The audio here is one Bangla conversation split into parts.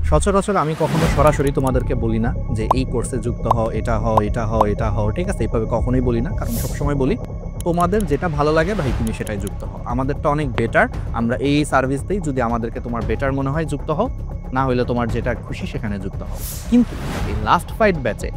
সচরাচর আমি কখনো সরাসরি তোমাদেরকে বলি না যে এই কোর্সে যুক্ত হও, এটা হও, এটা হও, এটা হও, ঠিক আছে? এইভাবে কখনোই বলি না। কারণ সবসময় বলি, তোমাদের যেটা ভালো লাগে ভাই তুমি সেটাই যুক্ত হও। আমাদেরটা অনেক বেটার। আমরা এই সার্ভিস দেই। যদি আমাদেরকে তোমার বেটার মনে হয় যুক্ত হও, না হইলে তোমার যেটা খুশি সেখানে যুক্ত হও। কিন্তু এই লাস্ট ফাইট ব্যাচে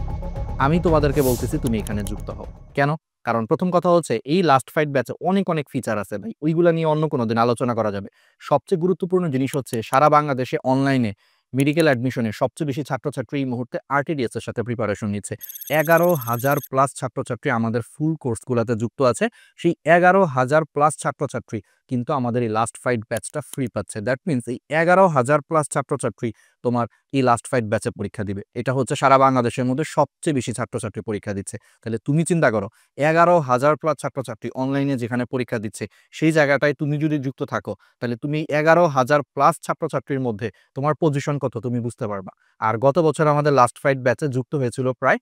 আমি তোমাদেরকে বলতেছি তুমি এখানে যুক্ত হও। কেন? কারণ প্রথম কথা হচ্ছে এই লাস্ট ফাইট ব্যাচে অনেক, অনেক ফিচার আছে ভাই। ওইগুলা নিয়ে অন্য কোনো দিন আলোচনা করা যাবে। সবচেয়ে গুরুত্বপূর্ণ জিনিস হচ্ছে সারা বাংলাদেশে অনলাইনে মেডিকেল অ্যাডমিশনে সবচেয়ে বেশি ছাত্রছাত্রী এই মুহূর্তে আরটিডিএস এর সাথে প্রিপারেশন নিচ্ছে। ১১,০০০ প্লাস ছাত্রছাত্রী আমাদের ফুল কোর্সগুলাতে যুক্ত আছে। সেই ১১,০০০ প্লাস ছাত্রছাত্রী কিন্তু আমাদের এই লাস্ট ফাইট ব্যাচটা ফ্রি পাচ্ছে। দ্যাট মিনস এই ১১,০০০ প্লাস ছাত্রছাত্রী তোমার এই লাস্ট ফাইট ব্যাচে পরীক্ষা দিবে। এটা হচ্ছে সারা বাংলাদেশের মধ্যে সবচেয়ে বেশি ছাত্রছাত্রী পরীক্ষা দিচ্ছে। তাহলে তুমি চিন্তা করো ১১,০০০ প্লাস ছাত্রছাত্রী অনলাইনে যেখানে পরীক্ষা দিচ্ছে সেই জায়গাটায় তুমি যদি যুক্ত থাকো তাহলে তুমি ১১,০০০ প্লাস ছাত্রছাত্রীর মধ্যে তোমার পজিশন কত তুমি বুঝতে পারবা। আর গত বছর আমাদের লাস্ট ফাইট ব্যাচে যুক্ত হয়েছিল প্রায়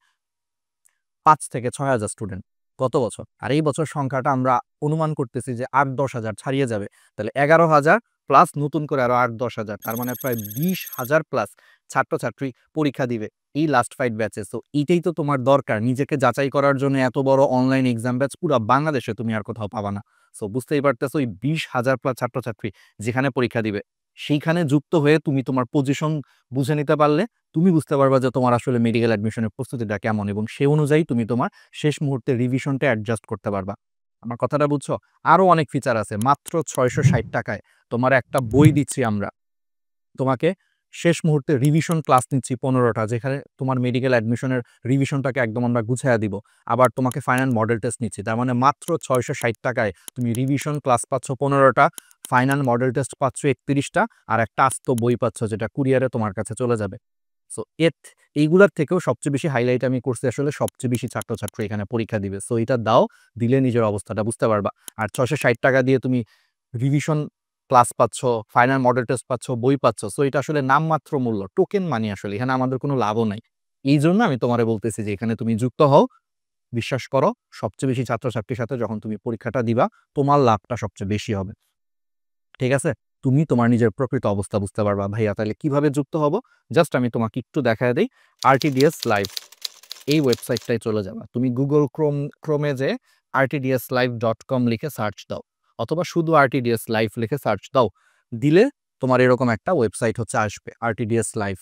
৫ থেকে ৬,০০০ স্টুডেন্ট গত বছর। আর এই বছর সংখ্যাটা আমরা অনুমান করতেছি যে ৮-১০,০০০ ছাড়িয়ে যাবে। তাহলে ১১,০০০ প্লাস নতুন করে আরো ৮-১০,০০০, তার মানে প্রায় ২০,০০০ প্লাস ছাত্রছাত্রী পরীক্ষা দিবে এই লাস্ট ফাইট ব্যাচে। সো এইটাই তো তোমার দরকার নিজেকে যাচাই করার জন্য। এত বড় অনলাইন এক্সাম ব্যাচ পুরো বাংলাদেশে তুমি আর কোথাও পাবা না। সো বুঝতেই পারতেছো ওই ২০,০০০ প্লাস ছাত্রছাত্রী যেখানে পরীক্ষা দিবে সেইখানে যুক্ত হয়ে তুমি তোমার পজিশন বুঝে নিতে পারলে তুমি বুঝতে পারবা যে তোমার আসলে মেডিকেল অ্যাডমিশনের প্রস্তুতিটা কেমন এবং সে অনুযায়ী তুমি তোমার শেষ মুহূর্তে রিভিশনটা অ্যাডজাস্ট করতে পারবা। আমার কথাটা বুঝছো? আরো অনেক ফিচার আছে। মাত্র ৬৬০ টাকায় তোমার একটা বই দিচ্ছি আমরা। তোমাকে শেষ মুহূর্তে রিভিশন ক্লাস নিচ্ছি ১৫টা, যেখানে তোমার মেডিকেল অ্যাডমিশনের রিভিশনটাকে একদম আমরা গুছাইয়া দিব। আবার তোমাকে ফাইনাল মডেল টেস্ট নিচ্ছি। তার মানে মাত্র ৬৬০ টাকায় তুমি রিভিশন ক্লাস পাচ্ছ ১৫টা, ফাইনাল মডেল টেস্ট পাচ্ছ ৩১টা, আর একটা আস্ত বই পাচ্ছ যেটা কুরিয়ারে তোমার কাছে চলে যাবে। সো এইগুলার থেকেও সবচেয়ে বেশি হাইলাইট আমি করছি আসলে সবচেয়ে বেশি ছাত্রছাত্রী এখানে পরীক্ষা দিবে। সো এটা দাও, দিলে নিজের অবস্থাটা বুঝতে পারবা। আর ৬৬০ টাকা দিয়ে তুমি রিভিশন ক্লাস পাচ্ছ, ফাইনাল মডেল টেস্ট পাচ্ছ, বই পাচ্ছ। সো এটা আসলে নামমাত্র মূল্য, টোকেন মানি আসলে। এখানে আমাদের কোনো লাভও নাই। এইজন্য আমি তোমারে বলতেছি যে এখানে তুমি যুক্ত হও। বিশ্বাস করো, সবচেয়ে বেশি ছাত্রছাত্রীর সাথে যখন তুমি পরীক্ষাটা দিবা, তোমার লাভটা সবচেয়ে বেশি হবে। ঠিক আছে? তুমি তোমার নিজের প্রকৃত অবস্থা বুঝতে পারবা। ভাইয়া তাহলে কিভাবে যুক্ত হব? জাস্ট আমি তোমাকে একটু দেখায় দেই। আরটিডিএস লাইভ এই ওয়েবসাইটটায় চলে যাবা। তুমি গুগল ক্রোমে যেয়ে rtdslive.com লিখে সার্চ দাও, অথবা শুধু আরটিডিএস লাইভ লিখে সার্চ দাও। দিলে তোমার এরকম একটা ওয়েবসাইট হচ্ছে আসবে, আরটিডিএস লাইভ।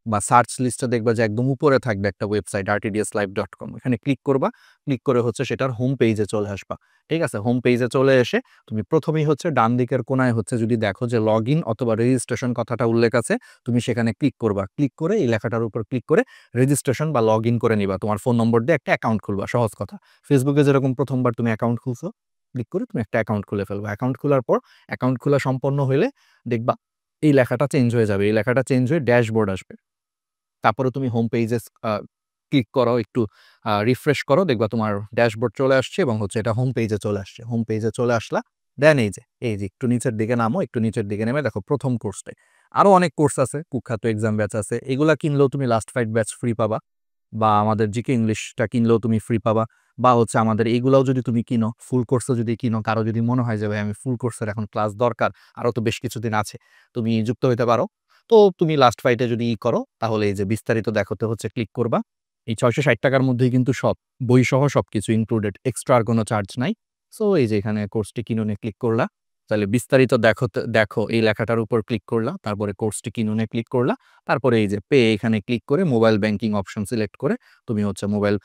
বা সার্চ লিস্টে দেখবা যে একদম উপরে থাকবে একটা ওয়েবসাইট rtdslive.com। এখানে ক্লিক করবা, ক্লিক করে হচ্ছে সেটার হোম পেজে চলে আসবা। ঠিক আছে? হোম পেজে চলে এসে তুমি প্রথমেই হচ্ছে ডান দিকের কোনায় হচ্ছে যদি দেখো যে লগইন অথবা রেজিস্ট্রেশন কথাটা উল্লেখ আছে, তুমি সেখানে ক্লিক করবা। ক্লিক করে এই লেখাটার উপর ক্লিক করে রেজিস্ট্রেশন বা লগইন করে নিবা। তোমার ফোন নম্বর দিয়ে একটা অ্যাকাউন্ট খুলবা। সহজ কথা। ফেসবুকে যেরকম প্রথমবার তুমি অ্যাকাউন্ট খুলছো, ক্লিক করে তুমি একটা অ্যাকাউন্ট খুলে ফেলবা। অ্যাকাউন্ট খোলার পর অ্যাকাউন্ট খোলা সম্পন্ন হইলে দেখবা এই লেখাটা চেঞ্জ হয়ে যাবে। এই লেখাটা চেঞ্জ হয়ে ড্যাশবোর্ড আসবে। তারপরে তুমি হোম পেজে ক্লিক করো, একটু রিফ্রেশ করো, দেখবা তোমার ড্যাশবোর্ড চলে আসছে এবং হচ্ছে এটা হোম পেজে চলে আসছে। হোম পেজে চলে আসলা, দেন এই যে একটু নিচের দিকে নামো, একটু নিচের দিকে নেমে দেখো প্রথম কোর্সটাই। আরো অনেক কোর্স আছে, কুখ্যাত এক্সাম ব্যাচ আছে। এগুলা কিনলেও তুমি লাস্ট ফাইট ব্যাচ ফ্রি পাবা, বা আমাদের জিকে ইংলিশটা কিনলেও তুমি ফ্রি পাবা, বা হচ্ছে আমাদের এইগুলাও যদি তুমি কিনো, ফুল কোর্সও যদি কিনো, কারো যদি মনে হয় যে ভাই আমি ফুল কোর্সের এখন ক্লাস দরকার, আরো তো বেশ কিছুদিন আছে, তুমি যুক্ত হইতে পারো। তো তুমি লাস্ট ফাইটে যদি করো তাহলে এই যে বিস্তারিত দেখাতে হচ্ছে ক্লিক করবা। এই ৬৬০ টাকার মধ্যেই কিন্তু সব বই সহ সবকিছু ইনক্লুডেড, এক্সট্রা আর কোনো চার্জ নাই। সো এই যে এখানে কোর্সটি কিনুনে ক্লিক করলা, তাহলে বিস্তারিত দেখো এই লেখাটার উপর ক্লিক করলা, তারপরে কোর্সটি কিনুনে ক্লিক করলা, তারপরে এই যে পে এখানে ক্লিক করে মোবাইল ব্যাংকিং অপশন সিলেক্ট করে তুমি হচ্ছে মোবাইল,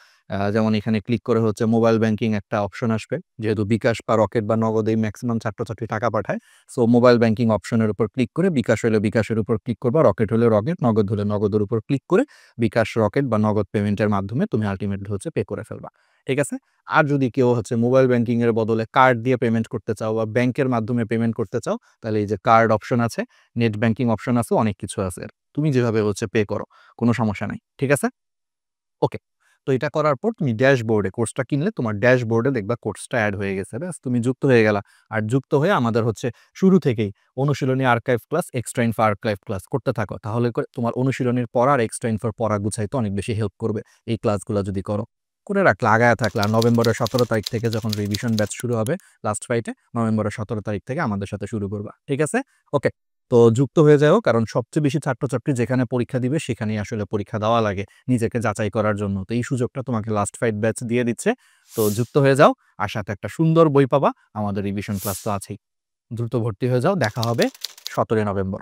যেমন এখানে ক্লিক করে হচ্ছে মোবাইল ব্যাংকিং একটা অপশন আসবে। যেহেতু বিকাশ বা রকেট বা নগদেই ম্যাক্সিমাম ছাত্রছাত্রী টাকা পাঠায়, সো মোবাইল ব্যাংকিং অপশনের উপর ক্লিক করে বিকাশ হলে বিকাশের উপর ক্লিক করবা, রকেট হলে রকেট, নগদ হলে নগদের উপর ক্লিক করে বিকাশ, রকেট বা নগদ পেমেন্টের মাধ্যমে তুমি আলটিমেটলি হচ্ছে পে করে ফেলবা। ঠিক আছে? আর যদি কেউ হচ্ছে মোবাইল ব্যাংকিং এর বদলে কার্ড দিয়ে পেমেন্ট করতে চাও বা ব্যাংকের মাধ্যমে পেমেন্ট করতে চাও, তাহলে এই যে কার্ড অপশন আছে, নেট ব্যাংকিং অপশন আছে, অনেক কিছু আছে। তুমি যেভাবে হচ্ছে পে করো, কোনো সমস্যা নাই। ঠিক আছে? ওকে। তো এটা করার পর তুমি ড্যাশবোর্ডে কোর্সটা কিনলে তোমার ড্যাশবোর্ডে দেখবা কোর্সটা এড হয়ে গেছে। ব্যাস তুমি যুক্ত হয়ে গেলা। আর যুক্ত হয়ে আমাদের হচ্ছে শুরু থেকেই অনুশীলনী archive class, extra info archive class করতে থাকো। তাহলে করে তোমার অনুশীলনীর পড়া আর এক্সট্রা ইনফোর পড়া গুছাইতে অনেক বেশি হেল্প করবে এই ক্লাসগুলো যদি করো। করে রাখলে আগায়া থাকলে। আর নভেম্বরের ১৭ তারিখ থেকে যখন রিভিশন ব্যাচ শুরু হবে লাস্ট ফ্রাইডে, নভেম্বরের ১৭ তারিখ থেকে আমাদের সাথে শুরু করবা। ঠিক আছে? ওকে। তো যুক্ত হয়ে যাও, কারণ সবচেয়ে বেশি ছাত্রছাত্রী যেখানে পরীক্ষা দিবে সেখানেই আসলে পরীক্ষা দেওয়া লাগে নিজেকে যাচাই করার জন্য। তো এই সুযোগটা তোমাকে লাস্ট ফাইট ব্যাচ দিয়ে দিচ্ছে। তো যুক্ত হয়ে যাও, আর সাথে একটা সুন্দর বই পাবা। আমাদের রিভিশন ক্লাস তো আছেই। দ্রুত ভর্তি হয়ে যাও। দেখা হবে 17 নভেম্বর।